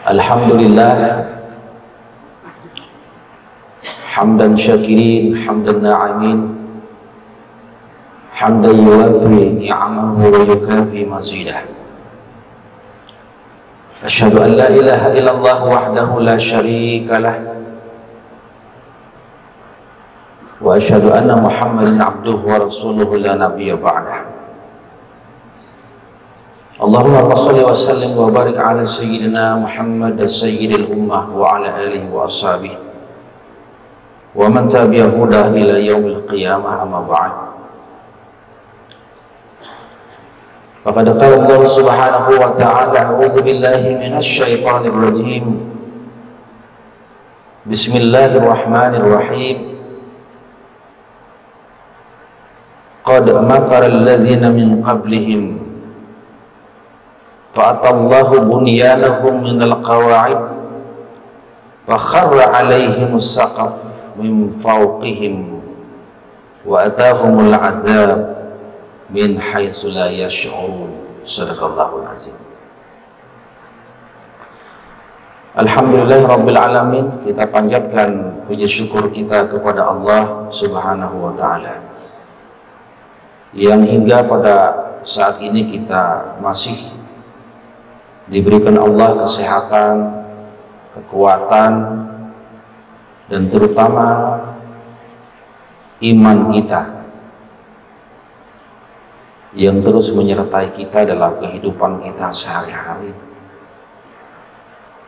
Alhamdulillah hamdan syakirin hamdan na'imin hamdan yuwafi ni'amahu wa yukafi mazidah. Asyhadu an la ilaha illallah wahdahu la syarika lah wa asyhadu anna Muhammadan abduhu wa rasuluhu la nabiyya ba'dah. Allahumma shalli wa sallim wa barik ala sayyidina Muhammad sayyidil ummah wa ala alihi wa ashabihi wa man tabi'ahu ila yaumil qiyamah, amma ba'd. Faqad qala Allah subhanahu wa ta'ala, a'udzu billahi minasy syaithanir rajim. Bismillahirrahmanirrahim. Qad makara alladhina min qablihim fa'atallahu bunyanahum minal qawa'id fakharra alaihimus saqaf min fawqihim wa atahumul azab min haitsu la yash'urun. Shadaqallahul azim. Alhamdulillah rabbil alamin. Kita panjatkan puji syukur kita kepada Allah subhanahu wa ta'ala yang hingga pada saat ini kita masih diberikan Allah kesehatan, kekuatan, dan terutama iman kita yang terus menyertai kita dalam kehidupan kita sehari-hari,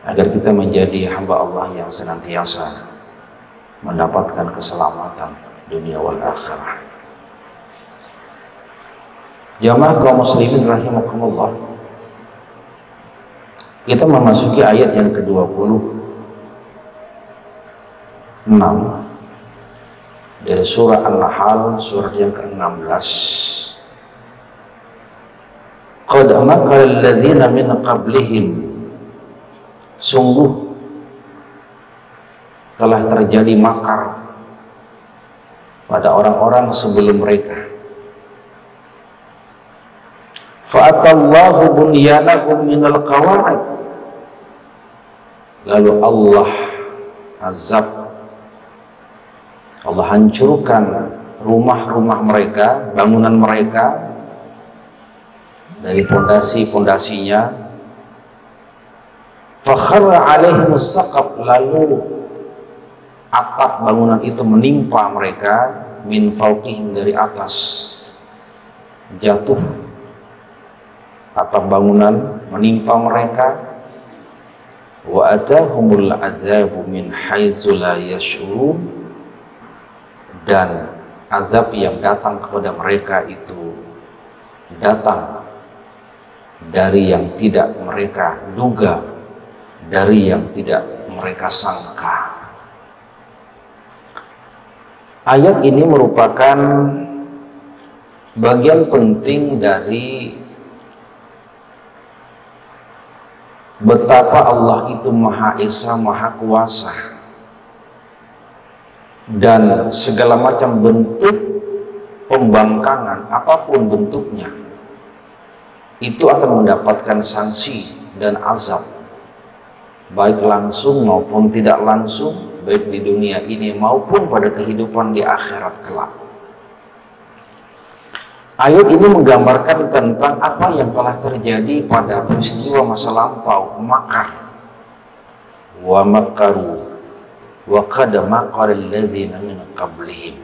agar kita menjadi hamba Allah yang senantiasa mendapatkan keselamatan dunia wal akhirah. Jamaah kaum muslimin rahimakumullah, kita memasuki ayat yang ke-26 dari surah An-Nahl, surat yang ke-16. Qad makara alladzina min qablihim, sungguh telah terjadi makar pada orang-orang sebelum mereka. Fa'atallahu bunyanahum minal qawa'id, lalu Allah azab, Allah hancurkan rumah-rumah mereka, bangunan mereka dari pondasi-pondasinya. Fakharra alaihimus saqaf, lalu atap bangunan itu menimpa mereka, min fawqihim, dari atas jatuh atap bangunan menimpa mereka. Wa atahumul azabu min haitsu la yash'urun, dan azab yang datang kepada mereka itu datang dari yang tidak mereka duga, dari yang tidak mereka sangka. Ayat ini merupakan bagian penting dari betapa Allah itu Maha Esa, Maha Kuasa, dan segala macam bentuk pembangkangan apapun bentuknya itu akan mendapatkan sanksi dan azab, baik langsung maupun tidak langsung, baik di dunia ini maupun pada kehidupan di akhirat kelak. Ayat ini menggambarkan tentang apa yang telah terjadi pada peristiwa masa lampau, makar. Wa makaru wa qad makara alladzina min qablihim.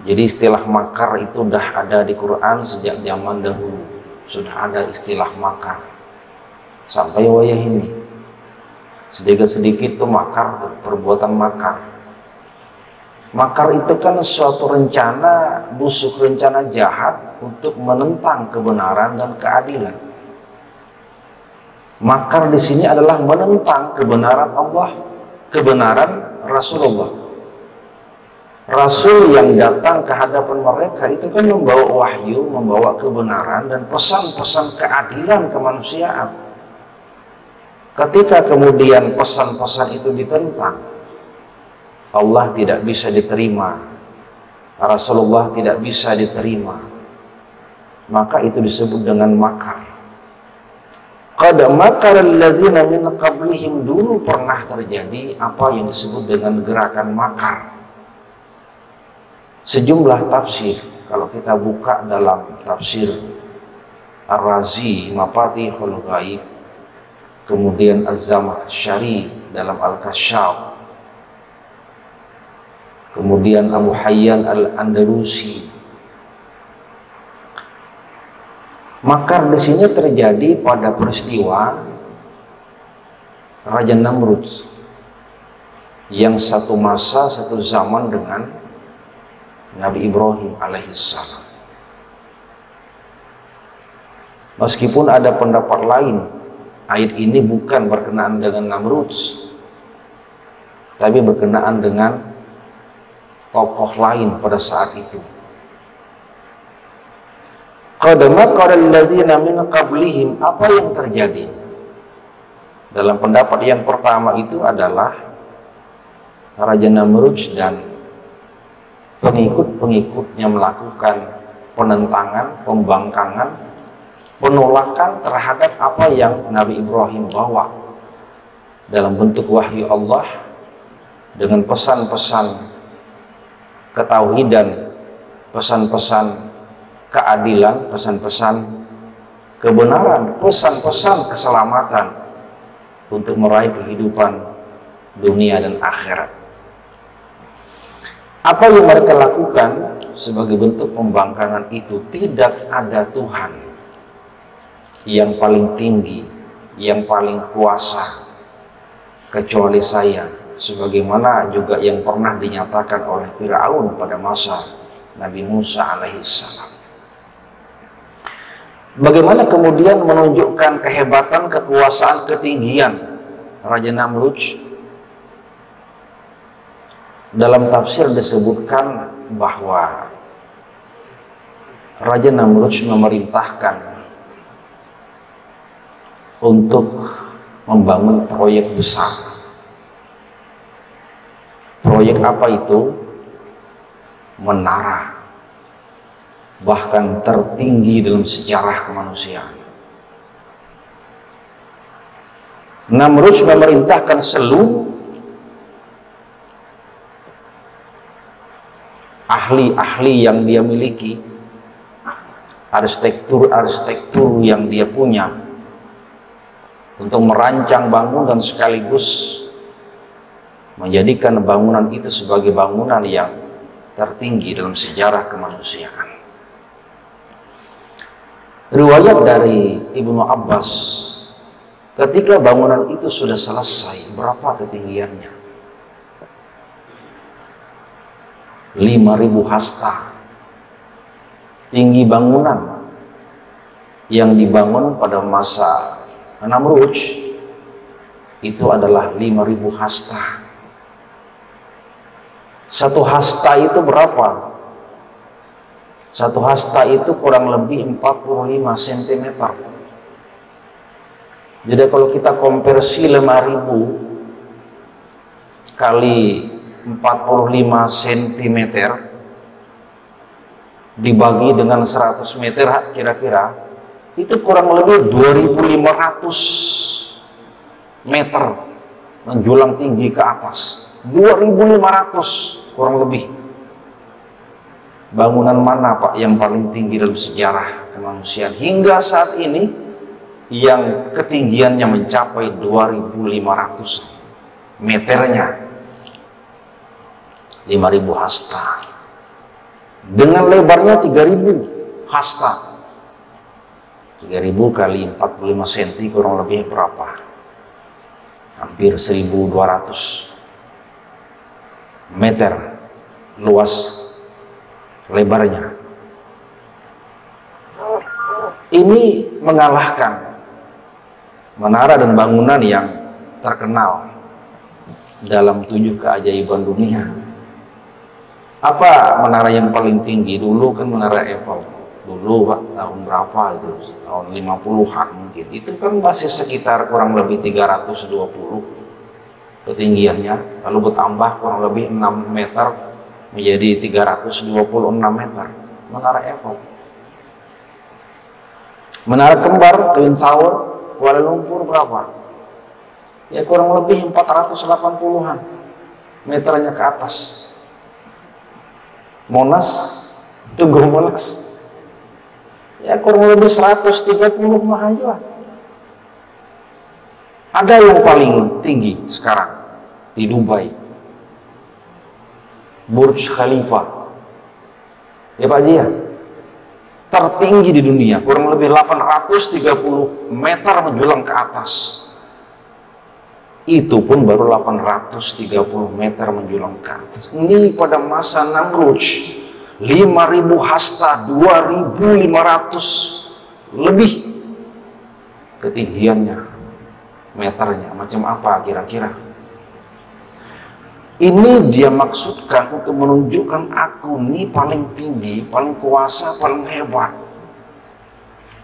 Jadi istilah makar itu sudah ada di Quran sejak zaman dahulu. Sudah ada istilah makar sampai wayah ini. Sedikit-sedikit itu makar, perbuatan makar. Makar itu kan suatu rencana busuk, rencana jahat untuk menentang kebenaran dan keadilan. Makar di sini adalah menentang kebenaran Allah, kebenaran Rasulullah. Rasul yang datang ke hadapan mereka itu kan membawa wahyu, membawa kebenaran dan pesan-pesan keadilan kemanusiaan. Ketika kemudian pesan-pesan itu ditentang, Allah tidak bisa diterima, Rasulullah tidak bisa diterima, maka itu disebut dengan makar. Qad makara alladzina min qablihim, dulu pernah terjadi apa yang disebut dengan gerakan makar. Sejumlah tafsir, kalau kita buka dalam tafsir Ar-Razi Mafatihul Ghaib, kemudian Az-Zamakhsyari dalam Al-Kasyaf, kemudian Abu Hayyan Al-Andalusi, makar di sini terjadi pada peristiwa Raja Namrud yang satu masa, satu zaman dengan Nabi Ibrahim alaihissalam. Meskipun ada pendapat lain, ayat ini bukan berkenaan dengan Namrud, tapi berkenaan dengan tokoh lain pada saat itu. Qad makara alladzina min qablihim, apa yang terjadi? Dalam pendapat yang pertama itu adalah Raja Namrud dan pengikut-pengikutnya melakukan penentangan, pembangkangan, penolakan terhadap apa yang Nabi Ibrahim bawa dalam bentuk wahyu Allah dengan pesan-pesan ketauhidan, pesan-pesan keadilan, pesan-pesan kebenaran, pesan-pesan keselamatan untuk meraih kehidupan dunia dan akhirat. Apa yang mereka lakukan sebagai bentuk pembangkangan itu, tidak ada Tuhan yang paling tinggi, yang paling kuasa kecuali saya, sebagaimana juga yang pernah dinyatakan oleh Fir'aun pada masa Nabi Musa alaihissalam. Bagaimana kemudian menunjukkan kehebatan, kekuasaan, ketinggian Raja Namrud? Dalam tafsir disebutkan bahwa Raja Namrud memerintahkan untuk membangun proyek besar. Proyek apa itu? Menara, bahkan tertinggi dalam sejarah kemanusiaan. Namrud memerintahkan seluruh ahli-ahli yang dia miliki, arsitektur yang dia punya, untuk merancang bangunan sekaligus menjadikan bangunan itu sebagai bangunan yang tertinggi dalam sejarah kemanusiaan. Riwayat dari Ibnu Abbas, ketika bangunan itu sudah selesai, berapa ketinggiannya? 5.000 hasta. Tinggi bangunan yang dibangun pada masa Namrud itu adalah 5.000 hasta. Satu hasta itu berapa? Satu hasta itu kurang lebih 45 cm. Jadi kalau kita konversi 5.000 kali 45 cm dibagi dengan 100 meter kira-kira, itu kurang lebih 2.500 meter menjulang tinggi ke atas. 2.500 kurang lebih. Bangunan mana Pak yang paling tinggi dalam sejarah kemanusiaan hingga saat ini yang ketinggiannya mencapai 2.500 meternya? 5.000 hasta dengan lebarnya 3.000 hasta. 3.000 kali 45 cm kurang lebih berapa? Hampir 1.200 meter luas lebarnya. Ini mengalahkan menara dan bangunan yang terkenal dalam 7 keajaiban dunia. Apa menara yang paling tinggi? Dulu kan menara Eiffel. Dulu Pak, tahun berapa itu? Tahun 50-an mungkin. Itu kan masih sekitar kurang lebih 320 ketinggiannya. Lalu bertambah kurang lebih 6 meter menjadi 326 meter. Menara Eiffel. Menara kembar Twin Tower Kuala Lumpur berapa? Ya kurang lebih 480-an meternya ke atas. Monas, Tugu Monas, ya kurang lebih 130 mahajuan. Ada yang paling tinggi sekarang di Dubai, Burj Khalifa, ya Pak Jia, tertinggi di dunia, kurang lebih 830 meter menjulang ke atas. Itu pun baru 830 meter menjulang ke atas. Ini pada masa Namrud, 5.000 hasta, 2.500 lebih ketinggiannya, meternya. Macam apa kira-kira? Ini dia maksudkan untuk menunjukkan aku ini paling tinggi, paling kuasa, paling hebat.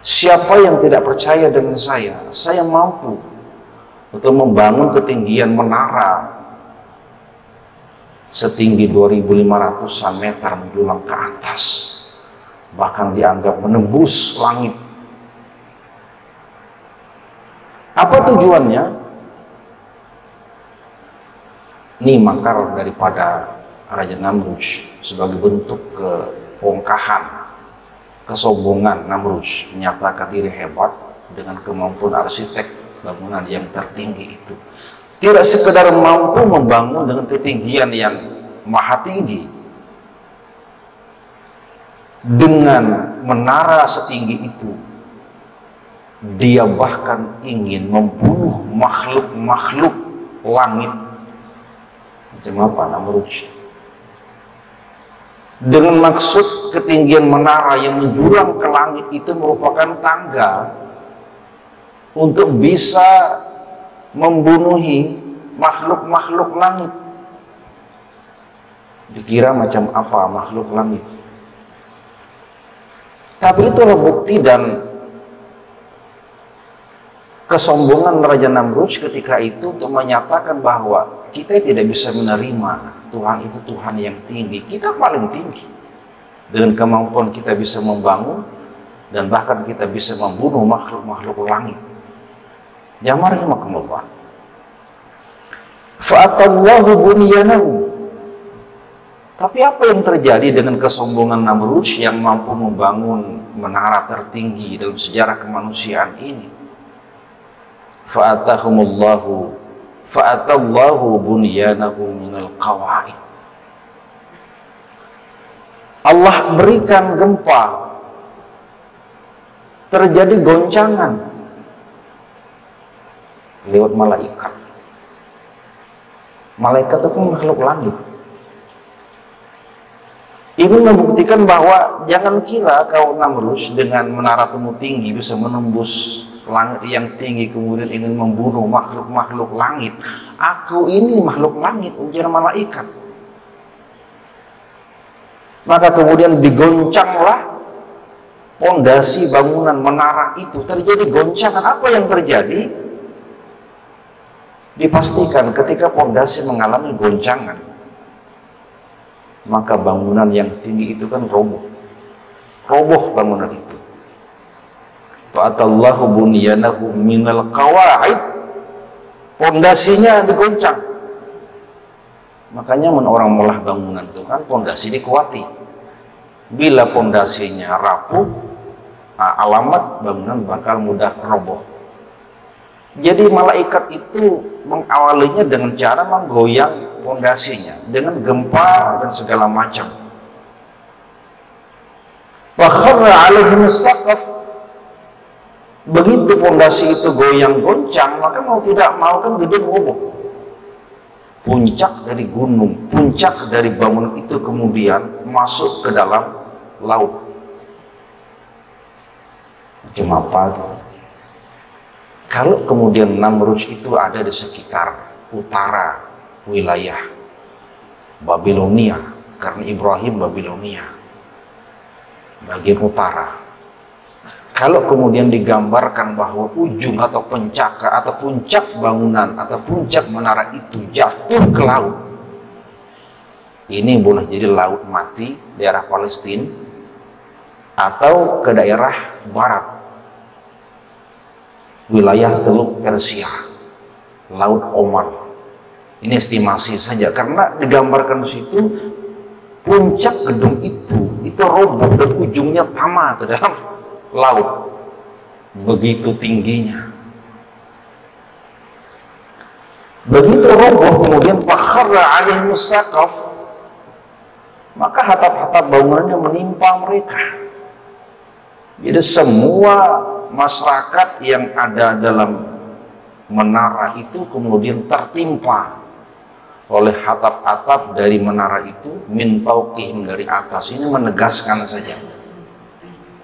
Siapa yang tidak percaya dengan saya mampu untuk membangun ketinggian menara setinggi 2.500 meter menjulang ke atas, bahkan dianggap menembus langit. Apa tujuannya? Ini makar daripada Raja Namrud sebagai bentuk kebongkahan, kesombongan Namrud menyatakan diri hebat dengan kemampuan arsitek bangunan yang tertinggi itu. Tidak sekedar mampu membangun dengan ketinggian yang maha tinggi, dengan menara setinggi itu, dia bahkan ingin membunuh makhluk-makhluk langit. Macam apa Namrud? Dengan maksud ketinggian menara yang menjulang ke langit itu merupakan tangga untuk bisa membunuhi makhluk-makhluk langit. Dikira macam apa makhluk langit? Tapi itulah bukti dan kesombongan Raja Namrud ketika itu untuk menyatakan bahwa kita tidak bisa menerima Tuhan itu Tuhan yang tinggi. Kita paling tinggi. Dengan kemampuan kita bisa membangun dan bahkan kita bisa membunuh makhluk-makhluk langit. Jamaah rahimakumullah. Fa'atallahu bunyanahu. Tapi apa yang terjadi dengan kesombongan Namrud yang mampu membangun menara tertinggi dalam sejarah kemanusiaan ini? Fa'atallahu bunyanahu minal qawaid. Allah berikan gempa, terjadi goncangan lewat malaikat. Malaikat itu kan makhluk langit. Ini membuktikan bahwa jangan kira kau Namrud dengan menara temu tinggi bisa menembus langit yang tinggi kemudian ingin membunuh makhluk-makhluk langit. Aku ini makhluk langit, ujar malaikat. Maka kemudian digoncanglah pondasi bangunan menara itu, terjadi goncangan. Apa yang terjadi? Dipastikan ketika pondasi mengalami goncangan, maka bangunan yang tinggi itu kan roboh bangunan itu. Fa'atallahu bunyanahu minal qawaid, pondasinya digoncang. Makanya orang melah bangunan itu kan pondasi dikuati. Bila pondasinya rapuh, alamat bangunan bakal mudah roboh. Jadi malaikat itu mengawalinya dengan cara menggoyang pondasinya dengan gempa dan segala macam. Wa kharra 'alaihim as-saqaf. Begitu pondasi itu goyang-goncang, maka mau tidak mau kan gedung roboh. Puncak dari gunung, puncak dari bangunan itu kemudian masuk ke dalam laut. Macam apa itu? Kalau kemudian Namrud itu ada di sekitar utara wilayah Babilonia, karena Ibrahim Babilonia, bagian utara. Kalau kemudian digambarkan bahwa ujung atau pencaka atau puncak bangunan atau puncak menara itu jatuh ke laut, ini boleh jadi laut mati, daerah Palestina, atau ke daerah barat. wilayah Teluk Persia, Laut Oman. Ini estimasi saja, karena digambarkan di situ puncak gedung itu roboh dan ujungnya tamat ke dalam laut. Begitu tingginya. Begitu roboh, kemudian fakharra alaihim saqaf, maka hatap-hatap bangunannya menimpa mereka. Jadi semua masyarakat yang ada dalam menara itu kemudian tertimpa oleh hatap-hatap dari menara itu, min fauqihim, dari atas. Ini menegaskan saja.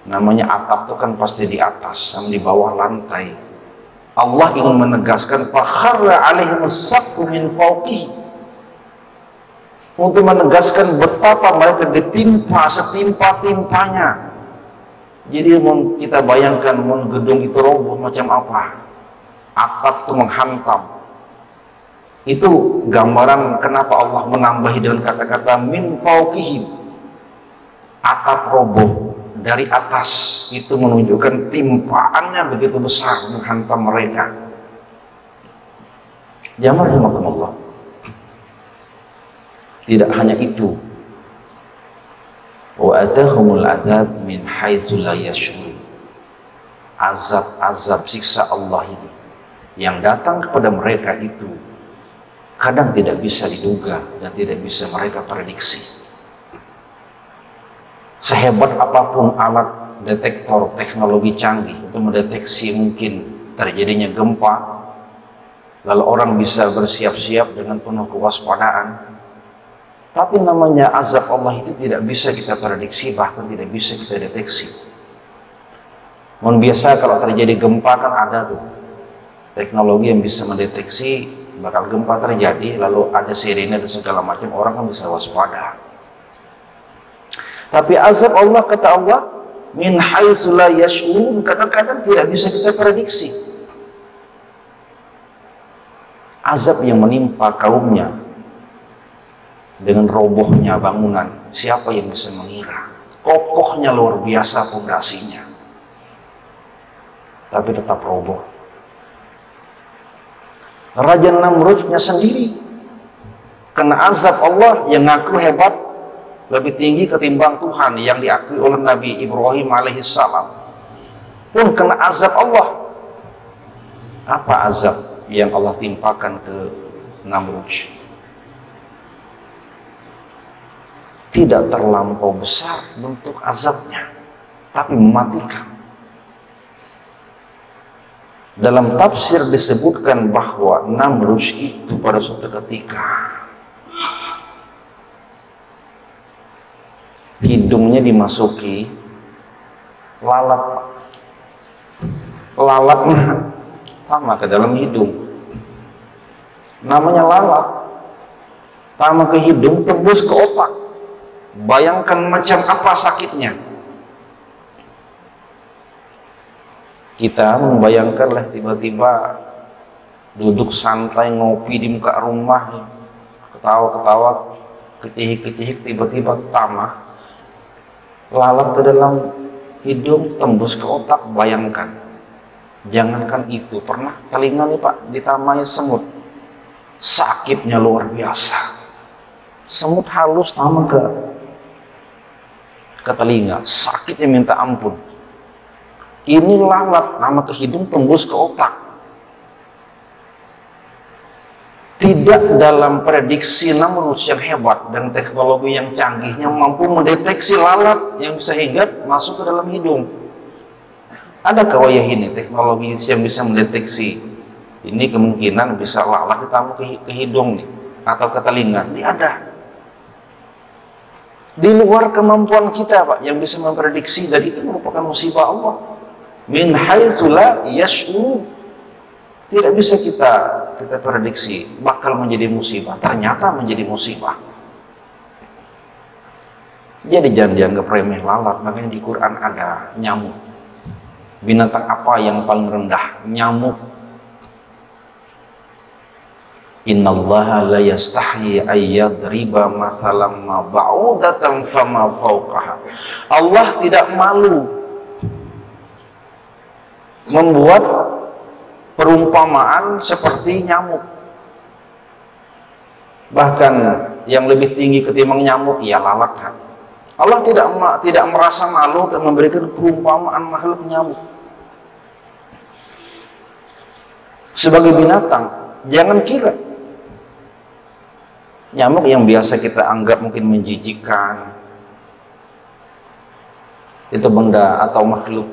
Namanya atap itu kan pasti di atas sama di bawah lantai. Allah ingin menegaskan fakharra alaihim saqfu min fauqihim, untuk menegaskan betapa mereka ditimpa setimpa-timpanya. Jadi kita bayangkan gedung itu roboh macam apa, atap itu menghantam. Itu gambaran kenapa Allah menambahi dengan kata-kata min fauqihim, atap roboh dari atas. Itu menunjukkan timpaannya begitu besar menghantam mereka. Jamaah rahimakumullah. Tidak hanya itu, wa atahumul azab min haitsu la yash'urun. Azab siksa Allah ini yang datang kepada mereka itu kadang tidak bisa diduga dan tidak bisa mereka prediksi. Sehebat apapun alat detektor teknologi canggih untuk mendeteksi mungkin terjadinya gempa, lalu orang bisa bersiap-siap dengan penuh kewaspadaan, tapi namanya azab Allah itu tidak bisa kita prediksi, bahkan tidak bisa kita deteksi. Mohon biasa kalau terjadi gempa kan ada tuh teknologi yang bisa mendeteksi bakal gempa terjadi, lalu ada sirene dan segala macam, orang kan bisa waspada. Tapi azab Allah, kata Allah, min haitsu la yash'urun, kadang-kadang tidak bisa kita prediksi. Azab yang menimpa kaumnya dengan robohnya bangunan, siapa yang bisa mengira? Kokohnya luar biasa pondasinya, tapi tetap roboh. Raja Namrudnya sendiri kena azab Allah yang ngaku hebat, lebih tinggi ketimbang Tuhan yang diakui oleh Nabi Ibrahim alaihissalam, pun kena azab Allah. Apa azab yang Allah timpakan ke Namrud? Tidak terlampau besar bentuk azabnya, tapi mematikan. Dalam tafsir disebutkan bahwa Namrud itu pada suatu ketika hidungnya dimasuki lalat. Lalatnya sama ke dalam hidung, namanya lalat, sama ke hidung tembus ke otak. Bayangkan macam apa sakitnya. Kita membayangkanlah tiba-tiba duduk santai ngopi di muka rumah, ketawa-ketawa, kecihik-kecihik, tiba-tiba tamah, lalat ke dalam hidung tembus ke otak. Bayangkan, jangankan itu, pernah telinga nih Pak ditamai semut, sakitnya luar biasa. Semut halus tama ke telinga, sakitnya minta ampun. Ini lalat nama ke hidung tembus ke otak. Tidak dalam prediksi Namrud yang hebat dan teknologi yang canggihnya mampu mendeteksi lalat yang bisa hinggap masuk ke dalam hidung. Ada kawayah ini teknologi yang bisa mendeteksi ini, kemungkinan bisa lalat ditamu ke hidung nih atau ke telinga. Ini ada. Di luar kemampuan kita Pak yang bisa memprediksi, dan itu merupakan musibah Allah. Min haitsu la yash'urun, tidak bisa kita prediksi bakal menjadi musibah, ternyata menjadi musibah. Jadi jangan dianggap remeh lalat. Makanya di Quran ada nyamuk. Binatang apa yang paling rendah? Nyamuk. Innallaha la yastahi ayyadriba masalam ma ba'udatan fama fawqaha. Allah tidak malu membuat perumpamaan seperti nyamuk. Bahkan yang lebih tinggi ketimbang nyamuk ia lalat. Allah tidak merasa malu untuk memberikan perumpamaan makhluk nyamuk sebagai binatang. Jangan kira nyamuk yang biasa kita anggap mungkin menjijikkan itu benda atau makhluk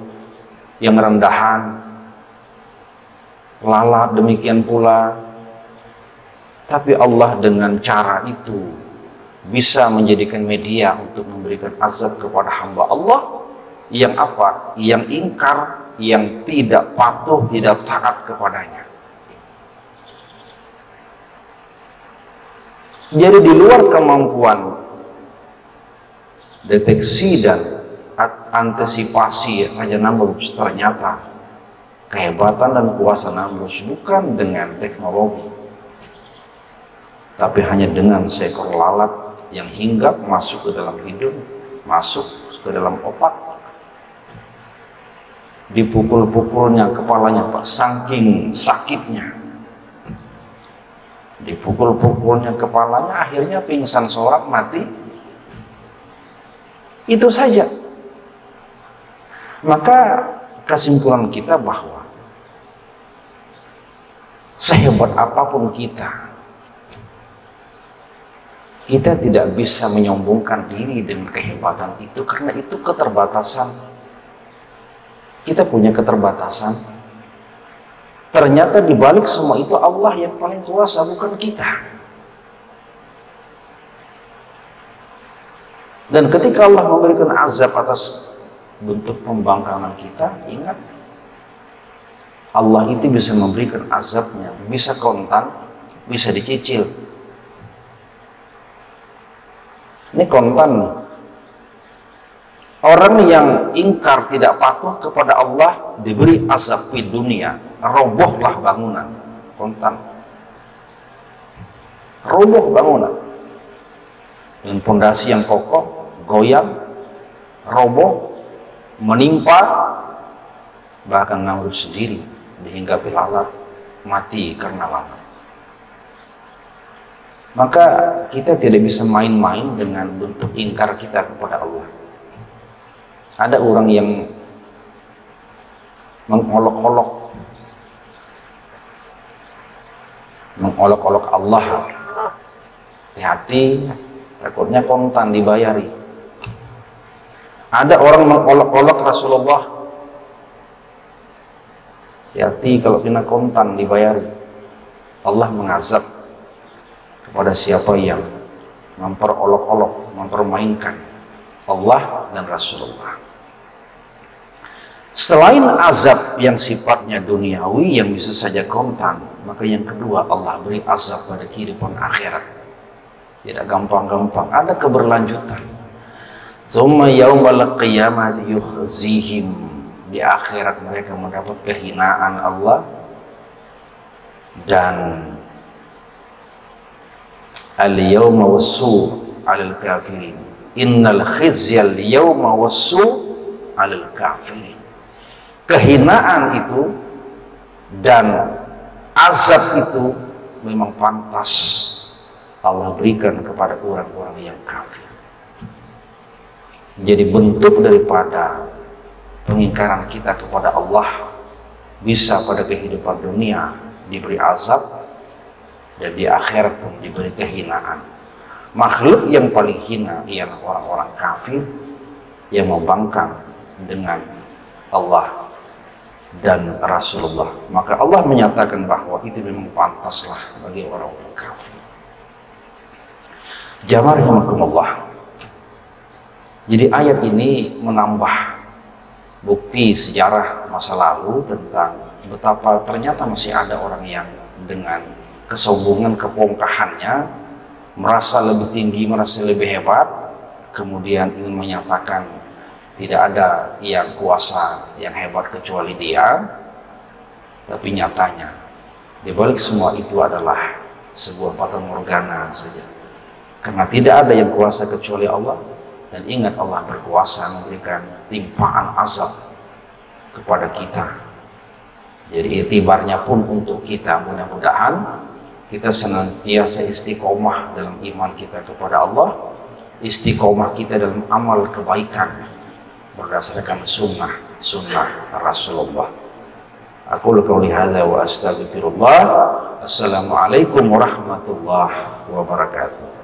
yang rendahan, lalat demikian pula. Tapi Allah dengan cara itu bisa menjadikan media untuk memberikan azab kepada hamba Allah yang apa? Yang ingkar, yang tidak patuh, tidak taat kepadanya. Jadi di luar kemampuan deteksi dan antisipasi Raja Namrus, ternyata kehebatan dan kuasa Namrus bukan dengan teknologi, tapi hanya dengan seekor lalat yang hinggap masuk ke dalam hidung, masuk ke dalam otak, dipukul-pukulnya kepalanya Pak, saking sakitnya dipukul-pukulnya kepalanya, akhirnya pingsan seorang, mati. Itu saja. Maka kesimpulan kita bahwa sehebat apapun kita tidak bisa menyombongkan diri dengan kehebatan itu, karena itu keterbatasan. Kita punya keterbatasan. Ternyata di balik semua itu Allah yang paling kuasa, bukan kita. Dan ketika Allah memberikan azab atas bentuk pembangkangan kita, ingat Allah itu bisa memberikan azabnya, bisa kontan, bisa dicicil. Ini kontan nih. Orang yang ingkar tidak patuh kepada Allah diberi azab di dunia, robohlah bangunan, kontan. Roboh bangunan dengan pondasi yang kokoh, goyang, roboh, menimpa, bahkan Namrud sendiri dihinggapi lalat, mati karena lalat. Maka kita tidak bisa main-main dengan bentuk ingkar kita kepada Allah. Ada orang yang mengolok-olok Allah. Hati-hati, takutnya kontan dibayari. Ada orang mengolok-olok Rasulullah. Hati-hati kalau kena kontan dibayari. Allah mengazab kepada siapa yang memperolok-olok, mempermainkan Allah dan Rasulullah. Selain azab yang sifatnya duniawi yang bisa saja kontan, maka yang kedua Allah beri azab pada kehidupan akhirat. Tidak gampang-gampang, ada keberlanjutan. Tsumma yaumal qiyamati yukhzihim. Di akhirat mereka mendapat kehinaan Allah dan al-yawma wassu 'alal kafirin. Innal khizyal yawma wassu 'alal kafirin. Kehinaan itu dan azab itu memang pantas Allah berikan kepada orang-orang yang kafir. Jadi bentuk daripada pengingkaran kita kepada Allah bisa pada kehidupan dunia diberi azab dan di akhirat pun diberi kehinaan. Makhluk yang paling hina ialah orang-orang kafir yang membangkang dengan Allah dan Rasulullah. Maka Allah menyatakan bahwa itu memang pantaslah bagi orang-orang kafir. Jamaah rahimakumullah. Jadi ayat ini menambah bukti sejarah masa lalu tentang betapa ternyata masih ada orang yang dengan kesombongan, kepongkahannya merasa lebih tinggi, merasa lebih hebat, kemudian ingin menyatakan tidak ada yang kuasa yang hebat kecuali dia. Tapi nyatanya di balik semua itu adalah sebuah fata morgana saja, karena tidak ada yang kuasa kecuali Allah. Dan ingat, Allah berkuasa memberikan timpaan azab kepada kita Jadi itibarnya pun untuk kita, mudah-mudahan kita senantiasa istiqomah dalam iman kita kepada Allah, istiqomah kita dalam amal kebaikan berdasarkan sunnah Rasulullah. Aku qauli hadza wa astaghfirullah. Assalamualaikum warahmatullahi wabarakatuh.